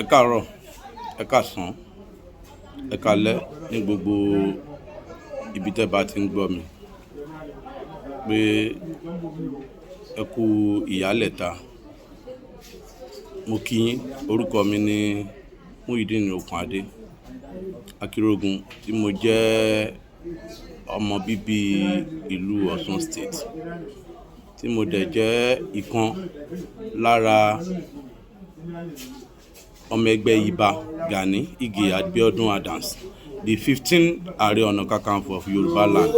Ẹ káàárọ̀, ẹ káàsán, ẹ káalẹ́ ní gbogbo ibi tẹ́ bá ti ń gbọ́ mi pé ẹ kú ìyálẹ̀ta. Mo kí yín, orúkọ mi ni Muyideen Okunade Akirogun tí mo jẹ́ ọmọ bíbí ìlú Ọ̀ṣun State tí mo dẹ̀ jẹ́ ìkan lára ọmọ ẹgbẹ́ Ìbà Gani Ige Abiodun Adams, the 15th Ààrẹ Ọ̀nà Kakanfò of Yorùbá land.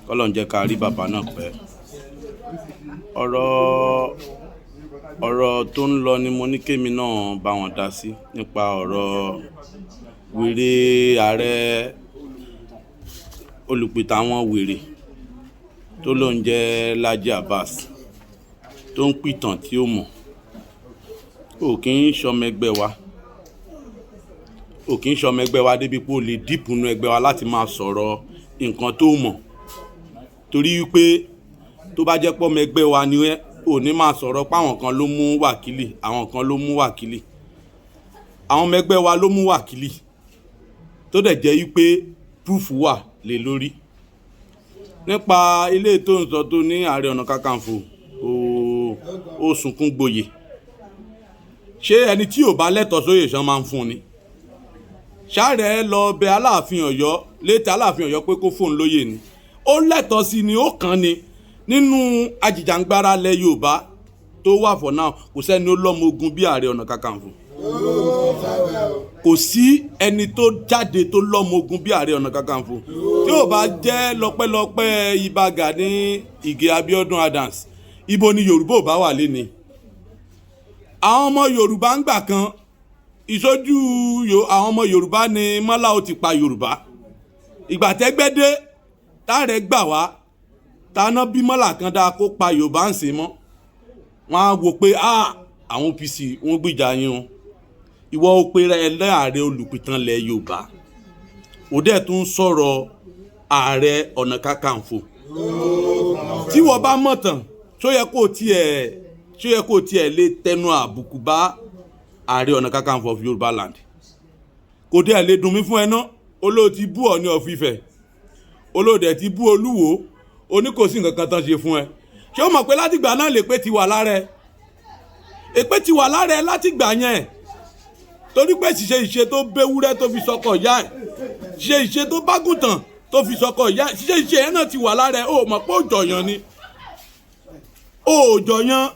K'Ọlọ́run jẹ́ ká rí bàbá náà pẹ́. Ọ̀rọ̀ tó ń lọ ni mo ní kémi náà bá wọn dá sí nípa ọ̀rọ̀ wèrè ààrẹ olùpìtà àwọn wèrè tó ló ń jẹ́ Laji Abbas tó ń pìtàn tí ó mọ̀. Ò kì í ṣọmọ ẹgbẹ́ wa débi pé ó lè dìpù nínú ẹgbẹ́ wa láti máa sọ̀rọ̀ nǹkan tó mọ̀, torí wípé tó bá jẹ́ pọ́mọ ẹgbẹ́ wa ni ò ní máa sọ̀rọ̀ pé àwọn kan ló mú wákìlì, àwọn kan ló mú wákìlì. Àwọn ọmọ ẹgbẹ́ wa ló mú wákìlì tó dẹ̀ jẹ́ wípé proof wà lé lórí. Nípa ilé tó ń sọ tó ní Ààrẹ Ọ̀nà Kakanfò ó sunkún gboyè, ṣé ẹni tí ò bá lẹ́tọ̀ọ́ sóyè ṣán máa ń fún ni? Ṣáàrẹ̀ lọ bẹ Aláàfin Ọ̀yọ́ létí Aláàfin Ọ̀yọ́ pé kó fóun lóyè ni, ó lẹ́tọ̀ọ́ sí ni, ó kàn ni. Nínú ajìjàngbara ilẹ̀ Yorùbá tó wà for now, kò sẹ́ni ó lọ́mọ ogun bí Ààrẹ Ọ̀nà Kakanfò. Kò sí ẹni tó jáde tó lọ́mọ ogun bí Ààrẹ Ọ̀nà Kakanfò. Tí ò bá jẹ́ lọ́pẹ́lọpẹ́ Ìbà Gani Ige Abiodun Adams, ibo ni Yorùbá ò bá wà léni? Àwọn ọmọ Yorùbá ń gbà kan, ìṣojú àwọn ọmọ Yorùbá ni Mọ́lá ó ti pa Yorùbá. Ìgbà tẹ́gbẹ́ dé táàrẹ gbà wá, táná bí Mọ́lá kan dáa kó pa Yorùbá ń ṣe mọ́. Wọ́n á wò pé àwọn OPC wọ́n gbìjà yín o, ìwọ ó pe rẹ láàrẹ olùpìtàn lẹ̀ Yorùbá, ó dẹ̀ tún sọ̀rọ̀ Ààrẹ Ọ̀nà Kakanfò. Tí wọ́n bá mọ̀ tán, ṣó yẹ kó tiẹ̀ lè tẹnu àbùkù bá Ààrẹ Ọ̀nà Kakanfò of Yorùbá land? Kò dẹ̀ lè dùn mí fún ẹná, olóò ti bú Ọọ̀ni of Ifẹ̀, olóòdẹ̀ ti bú Olúwo, oníkòsí nǹkan kan tán ṣe fún ẹ. Ṣé o mọ̀ pé látìgbà náà lè pé ti wà lára ẹ? Èpè ti wà lára ẹ látìgbà yẹn, torí pé ṣiṣẹ́ ìṣe tó béwúrẹ́ tó fi sọkọ̀ ìyá ẹ̀, ṣiṣẹ́ ìṣe tó bágùntàn tó fi sọkọ̀ ìyá ẹ̀, ṣiṣẹ́ ìṣe ẹ̀ náà ti wà lára ẹ. O mọ̀ pé òjọ̀yàn ni, òjọ̀yàn.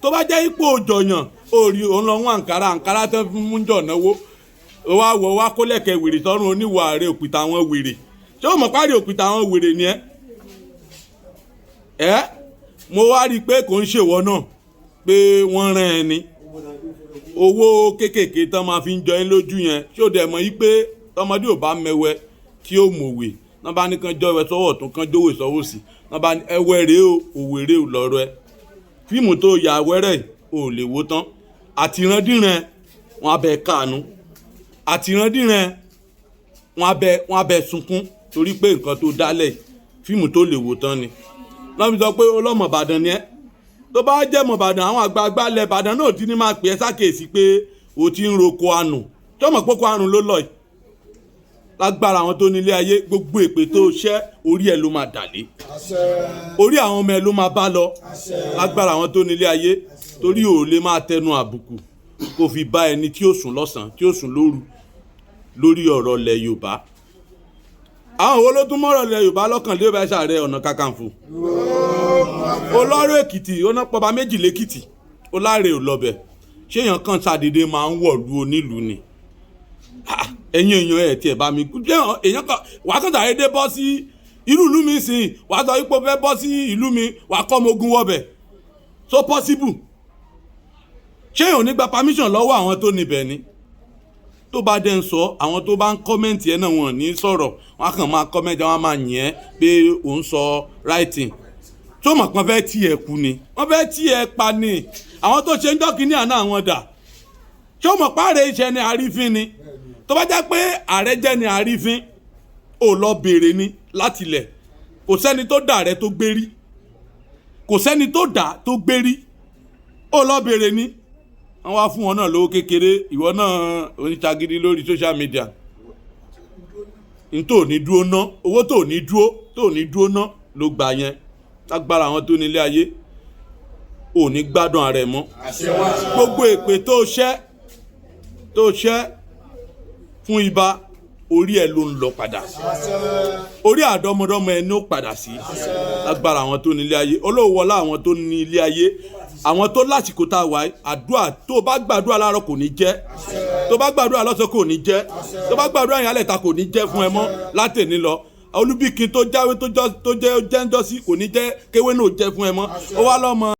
Tó bá jẹ́ ipò òjọ̀yàn, orí òun lọ wọn àǹkárá tó fi mú jọ̀ náwó, wá kólẹ̀kẹ̀ wèrè sọ́run oníwà Ààrẹ òpìtà àwọn wèrè. Ṣé o mọ̀ párí òpìtà àwọn wèrè ni ẹ́? Mo wá rí i pé kò ń ṣèwọ náà pé wọ́n rán ẹni owó kéékèèké tán máa fi ń jọ ẹ́ lójú yẹn. Ṣé o dẹ̀ mọ̀ yí pé tọmọdé ò bá mẹwẹ tí ó mọ̀wé, wọ́n bá ní kan jọ́wẹ́ sọ́wọ́ tún kan jówè sọ́wọ́ sí, wọ́n bá ní ẹwẹ́ rèé o, òwe rèé o lọ́rọ̀ ẹ. Fíìmù tó yà wẹ́rẹ́ ò lè wó tán. Àtìrandíran wọn abẹ káànú, àtìrandíran wọn abẹ sunkún, torí pé nǹkan tó dálẹ̀ fíìmù tó lè wó tán ni. Wọ́n fi sọ pé ọlọ́mọ Ìbàdàn ni ẹ́. Tó bá jẹ́ mọ̀ Ìbàdàn, àwọn àgbààgbà ilẹ̀ Ìbàdàn náà ti ní máa pè é sákèsí pé o ti ń roko ànù. Tó mọ̀ pé ko àrùn ló lọ yìí. Lágbára àwọn tó nílé ayé, gbogbo èpè tó ṣẹ́ orí ẹ̀ ló máa dàlé, orí àwọn ọmọ ẹ̀ ló máa bá lọ. Lágbára àwọn tó nílé ayé, torí ò lè máa tẹnu àbùkù kó fi bá ẹni tí ó sùn lọ́sàn tí ó sùn lóru lórí ọ̀rọ̀ ilẹ̀ Yorùbá. Àwọn wo ló tún mọ́rọ̀ ilẹ̀ Yorùbá lọ́kàn lé bá Ààrẹ Ọ̀nà Kakanfò? Olọ́rọ̀ Èkìtì, ó ná pọba méjì lẹ́kìtì, ó láre ò lọ́bẹ̀. Ṣé èèyàn kan ṣàdédé máa ń wọ̀lú onílùú ni? Ẹ̀yin èèyàn ẹ̀ tiẹ̀ bá mi kú. Èèyàn kan wàá kàn ṣàdédé bọ́ sí irú ìlú mi sìn, wàá sọ wípé ó fẹ́ bọ́ sí ìlú mi, wàá kọ́ ọmọ ogun wọbẹ̀. So possible? Ṣé èèyàn ò ní gba permission lọ́wọ́ àwọn tó níbẹ̀ ni? Tó bá dẹ̀ ń sọ, àwọn tó bá ń kọ́mẹ́ǹtì ẹ̀ náà wọ́n ní sọ̀rọ̀, wọ́n á kàn máa kọ́mẹ́ǹtì, wọ́n á máa yìn ẹ́ pé ò ń sọ writing. Tó mọ̀ pé wọ́n fẹ́ tí ẹ kú ni, wọ́n fẹ́ tí ẹ pa ni. Àwọn tó ṣe ń jọ́kì ní àná àwọn dà. Ṣé o mọ̀ pé ààrẹ iṣẹ́ ni àrífín ni? Tó bá jẹ́ pé ààrẹ jẹ́ ni àrífín, ò lọ béèrè ni látilẹ̀. Kò sẹ́ni tó dà rẹ tó gbérí, kò sẹ́ni tó dà tó gbérí, ó lọ béèrè ni. wọ́n wá fún wọn náà lówó kékeré, ìwọ náà oníṣagídí lórí social media n tó ní dúró ná, owó tó ní dúró ná ló gbà yẹn. Lágbára àwọn tó nílé ayé ò ní gbádùn ara ẹ̀ mọ́. Gbogbo èpè tó ṣẹ́ fún ibà orí ẹ̀ ló ń lọ padà, orí àdọ́mọdọ́mọ ẹ̀ ní ó padà sí. Lágbára àwọn tó nílé ayé, olówó wọlá àwọn tó ní ilé ayé, àwọn tó lásìkò tá a wà àdúrà tó bá gbàdúrà láàárọ̀ kò ní jẹ́, tó bá gbàdúrà lọ́sàn kò ní jẹ́, tó bá gbàdúrà ìyálẹ̀ta kò ní jẹ́ fún ẹ mọ́ látẹ̀ní lọ. Olúbíkin tó jáwé tó jẹ́ jẹ́ńjọ́sí kò ní jẹ́ kéwé náà jẹ́ fún ẹ mọ́. Ó wá lọ́mọ